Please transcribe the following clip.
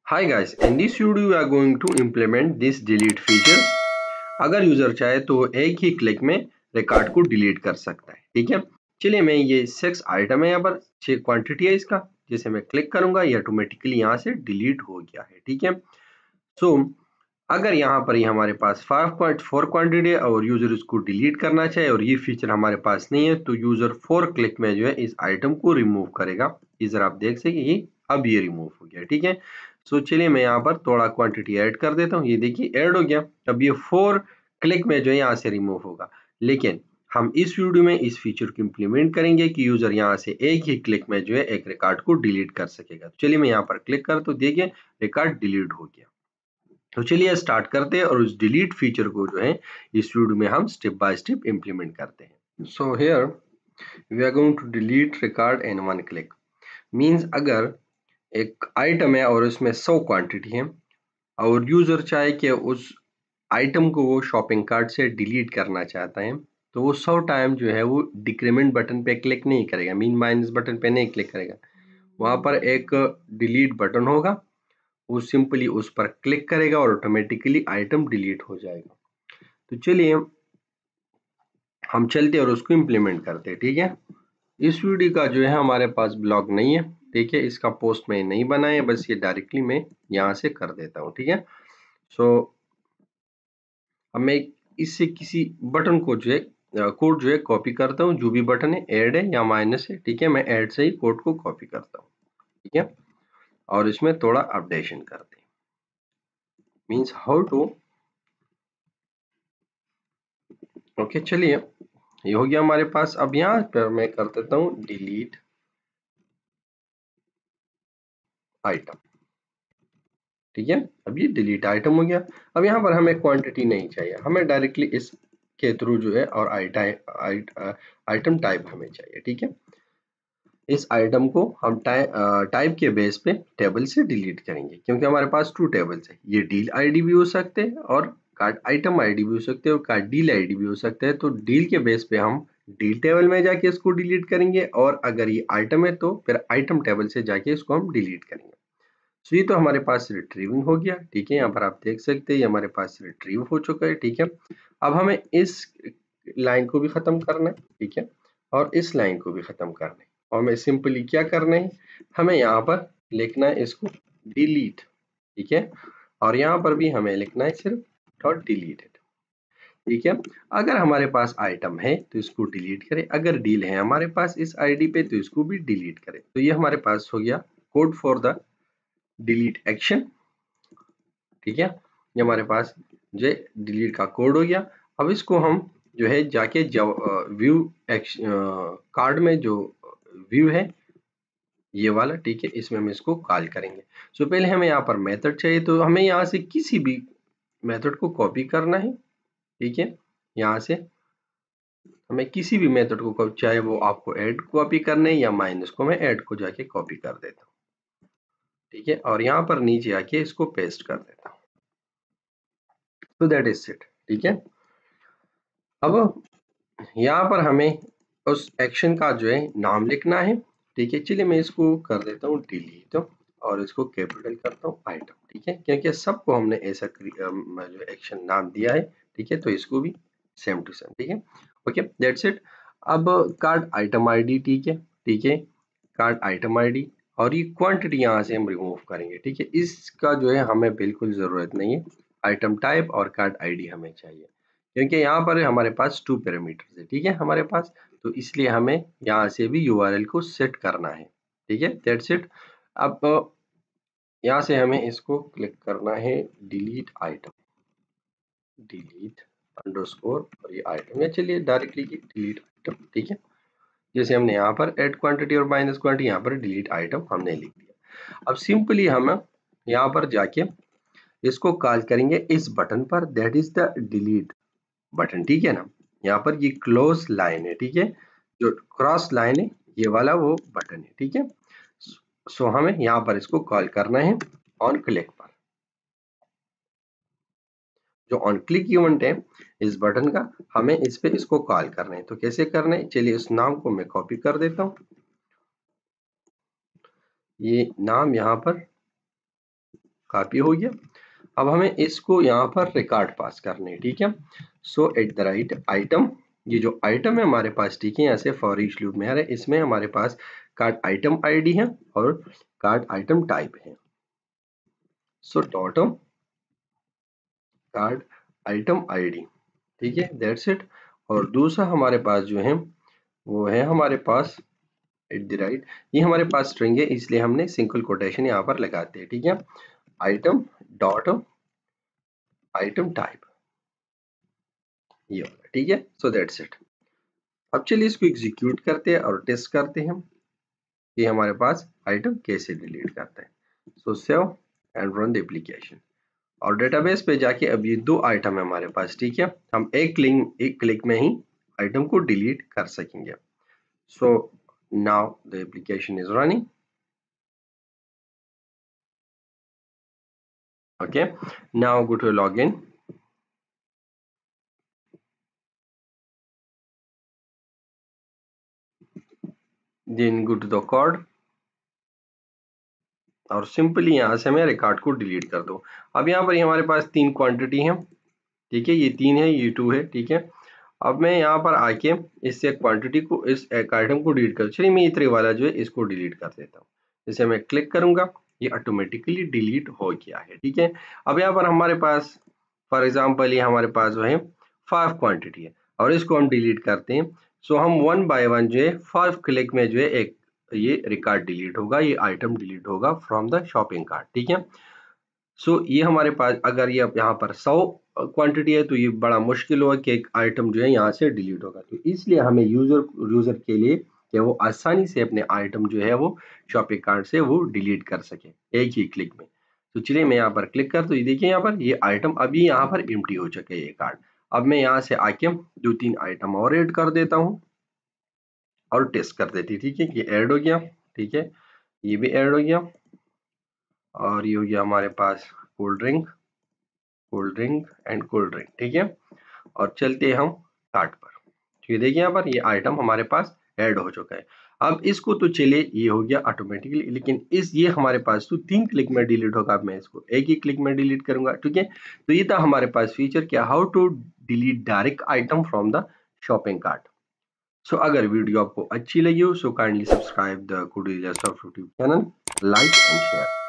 Hi guys, in this video we are going to implement this delete features. अगर user चाहे तो एक ही click में रिकॉर्ड को डिलीट कर सकता है। ठीक है, चलिए मैं ये 6 आइटम है, यहाँ पर 6 क्वांटिटी है इसका, जैसे मैं क्लिक करूंगा ये ऑटोमेटिकली यहाँ से डिलीट हो गया है। ठीक है, सो अगर यहाँ पर ये हमारे पास 5.4 क्वांटिटी है और यूजर इसको डिलीट करना चाहे और ये फीचर हमारे पास नहीं है तो यूजर 4 क्लिक में जो है इस आइटम को रिमूव करेगा। इधर आप देख सकते ये अब ये रिमूव हो गया। ठीक है, सो चलिए मैं यहाँ पर थोड़ा क्वांटिटी ऐड कर देता हूँ। ये देखिए ऐड हो गया। अब ये 4 क्लिक में जो है यहाँ से रिमूव होगा, लेकिन हम इस वीडियो में इस फीचर को इम्प्लीमेंट करेंगे कि यूजर यहाँ से एक ही क्लिक में जो है एक रिकॉर्ड को डिलीट कर सकेगा। चलिए मैं यहाँ पर क्लिक कर तो देखिए रिकॉर्ड डिलीट हो गया। तो चलिए स्टार्ट करते हैं और उस डिलीट फीचर को जो है इस वीडियो में हम स्टेप बाय स्टेप इम्प्लीमेंट करते हैं। So here we are going to delete record in one click. Means अगर एक आइटम है और उसमें 100 क्वांटिटी है और यूजर चाहे कि उस आइटम को वो शॉपिंग कार्ट से डिलीट करना चाहता है तो वो 100 टाइम जो है वो डिक्रीमेंट बटन पे क्लिक नहीं करेगा, मीन माइनस बटन पे नहीं क्लिक करेगा। वहां पर एक डिलीट बटन होगा, वो सिंपली उस पर क्लिक करेगा और ऑटोमेटिकली आइटम डिलीट हो जाएगा। तो चलिए हम चलते और उसको इम्प्लीमेंट करते हैं। ठीक है, इस वीडियो का जो है हमारे पास ब्लॉग नहीं है। ठीक है, इसका पोस्ट में नहीं बनाया, बस ये डायरेक्टली मैं यहाँ से कर देता हूँ। ठीक है, सो अब मैं इससे किसी बटन को जो है कोड जो है कॉपी करता हूँ। जो भी बटन है ऐड है या माइनस है, ठीक है, मैं ऐड से ही कोड को कॉपी करता हूँ। ठीक है, और इसमें थोड़ा अपडेशन करते हैं। मीन्स हाउ टू ओके चलिए ये हो गया हमारे पास। अब यहाँ पर मैं कर देता हूँ डिलीट आइटम। ठीक है, अब ये डिलीट आइटम हो गया। अब यहाँ पर हमें क्वांटिटी नहीं चाहिए, हमें डायरेक्टली इस के थ्रू जो है और आइटम टाइप हमें चाहिए। ठीक है, इस आइटम को हम टाइप के बेस पे टेबल से डिलीट करेंगे, क्योंकि हमारे पास 2 टेबल्स है। ये डील आईडी भी हो सकते हैं और कार्ड आइटम आईडी भी हो सकते हैं और कार्ड डील आईडी भी हो सकते हैं। तो डील के बेस पे हम डील टेबल में जाके इसको डिलीट करेंगे और अगर ये आइटम है तो फिर आइटम टेबल से जाके इसको हम डिलीट करेंगे। तो ये तो हमारे पास रिट्रीविंग हो गया। ठीक है, यहाँ पर आप देख सकते हैं ये हमारे पास रिट्रीव हो चुका है। ठीक है, अब हमें इस लाइन को भी खत्म करना है। ठीक है, और इस लाइन को भी खत्म करना है और हमें सिंपली क्या करना है, हमें यहाँ पर लिखना है इसको डिलीट। ठीक है, और यहाँ पर भी हमें लिखना है सिर्फ डॉट डिलीटेड। ठीक है, अगर हमारे पास आइटम है तो इसको डिलीट करें, अगर डील है हमारे पास इस आईडी पे तो इसको भी डिलीट करें। तो ये हमारे पास हो गया code for the delete action. ठीक है, ये हमारे पास जो डिलीट का कोड हो गया। अब इसको हम जो है जाके व्यू कार्ड में जो व्यू है ये वाला, ठीक है, इसमें हम इसको कॉल करेंगे। सो पहले हमें यहाँ पर मेथड चाहिए, तो हमें यहाँ से किसी भी मेथड को कॉपी करना है। ठीक है, यहाँ से हमें किसी भी मेथड को, चाहे वो आपको ऐड कॉपी करना है या माइनस को, मैं ऐड को जाके कॉपी कर देता हूँ। ठीक है, और यहाँ पर नीचे आके इसको पेस्ट कर देता हूँ। तो दैट इज इट। ठीक है, अब यहाँ पर हमें उस एक्शन का जो है नाम लिखना है। ठीक है, चलिए मैं इसको कर देता हूँ डिलीट और इसको कैपिटल करता हूँ आइटम। ठीक है, क्योंकि सबको हमने ऐसा जो एक्शन नाम दिया है। ठीक है, तो इसको भी सेम टू सेम। ठीक है, ओके दैट्स इट। अब कार्ड आइटम आईडी, ठीक है, ठीक है, कार्ड आइटम आईडी और ये क्वांटिटी यहाँ से हम रिमूव करेंगे। ठीक है, इसका जो है हमें बिल्कुल जरूरत नहीं है। आइटम टाइप और कार्ड आईडी हमें चाहिए, क्योंकि यहाँ पर हमारे पास 2 पैरामीटर्स है। ठीक है, हमारे पास, तो इसलिए हमें यहाँ से भी यूआरएल को सेट करना है। ठीक है, दैट्स इट। अब यहाँ से हमें इसको क्लिक करना है डिलीट आइटम, डिलीट अंडरस्कोर और ये आइटम, या चलिए डायरेक्टली डिलीट आइटम। ठीक है, जैसे हमने यहाँ पर ऐड क्वांटिटी और माइनस क्वांटिटी, यहाँ पर डिलीट आइटम हमने लिख दिया। अब सिंपली हम यहाँ पर जाके इसको कॉल करेंगे इस बटन पर, that is the delete button. ठीक है ना, यहाँ पर ये क्लोज लाइन है। ठीक है, जो क्रॉस लाइन है ये वाला वो बटन है। ठीक है, सो हमें यहाँ पर इसको कॉल करना है ऑन क्लिक पर। जो ऑन क्लिक इवेंट है इस बटन का, हमें इस पे इसको कॉल करना है। तो कैसे करना है, चलिए इस नाम को मैं कॉपी कर देता हूँ। ये नाम यहाँ पर कॉपी हो गया। अब हमें इसको यहाँ पर रिकॉर्ड पास करने हैं, ठीक है। सो एट द राइट आइटम, ये जो आइटम है हमारे पास, ठीक है, यहाँ से फॉर ईच लूप में आ रहा है, इसमें हमारे पास कार्ड आइटम आईडी है और कार्ड आइटम टाइप है। So dot card item ID, ठीक है, दैट्स इट। और दूसरा हमारे पास जो है वो है हमारे पास एट द राइट, ये हमारे पास स्ट्रिंग है इसलिए हमने सिंगल कोटेशन यहाँ पर लगाते हैं, ठीक है। आइटम डॉट आइटम टाइप, ये वाला, ठीक है। So that's it. अब चलिए इसको एग्जीक्यूट करते हैं और टेस्ट करते हैं कि हमारे पास आइटम कैसे डिलीट करता है। सो save and run the application. और डेटाबेस पे जाके अब ये 2 आइटम है हमारे पास, ठीक है, हम एक क्लिक में ही आइटम को डिलीट कर सकेंगे। So now the application is running. Okay, now go to login. Then go to the card और सिंपली यहाँ से हमें रिकॉर्ड को डिलीट कर दो। अब यहाँ पर हमारे पास 3 क्वांटिटी है, ठीक है, ये 3 है, ये 2 है, ठीक है। अब मैं यहाँ पर आके इससे क्वांटिटी को, इस एक आइटम को डिलीट कर, चलिए मैं ये वाला जो है इसको डिलीट कर देता हूँ। जैसे मैं क्लिक करूंगा ये ऑटोमेटिकली डिलीट हो गया है, ठीक है। अब यहाँ पर हमारे पास फॉर एग्जाम्पल ये हमारे पास जो है 5 क्वांटिटी है और इसको हम डिलीट करते हैं। सो हम 1 बाय 1 जो है 5 क्लिक में जो है एक ये रिकॉर्ड डिलीट होगा, ये आइटम डिलीट होगा फ्रॉम द शॉपिंग कार्ट, ठीक है। सो ये हमारे पास अगर ये यहाँ पर 100 क्वांटिटी है तो ये बड़ा मुश्किल होगा कि एक आइटम जो है यहाँ से डिलीट होगा। तो इसलिए हमें यूजर के लिए कि वो आसानी से अपने आइटम जो है वो शॉपिंग कार्ट से वो डिलीट कर सके एक ही क्लिक में। तो चलिए मैं यहाँ पर क्लिक कर, तो ये देखिए यहाँ पर ये आइटम अभी यहाँ पर एम्प्टी हो चुके हैं ये कार्ड। अब मैं यहाँ से आके 2-3 आइटम और ऐड कर देता हूँ और टेस्ट कर देती, ठीक है। ये ऐड हो गया, ठीक है, ये भी ऐड हो गया और ये हो गया हमारे पास cold drink and cold drink, ठीक है। और चलते हैं हम कार्ट पर, ठीक है, देखिए यहाँ पर ये आइटम हमारे पास ऐड हो चुका है। अब इसको तो चलिए ये हो गया ऑटोमेटिकली, लेकिन ये हमारे पास तो 3 क्लिक में डिलीट होगा। अब मैं इसको एक ही क्लिक में डिलीट करूंगा, ठीक है। तो ये था हमारे पास फीचर क्या, how to delete direct item from the shopping cart. So अगर वीडियो आपको अच्छी लगी हो so kindly subscribe the Kudilia soft YouTube channel, like and share.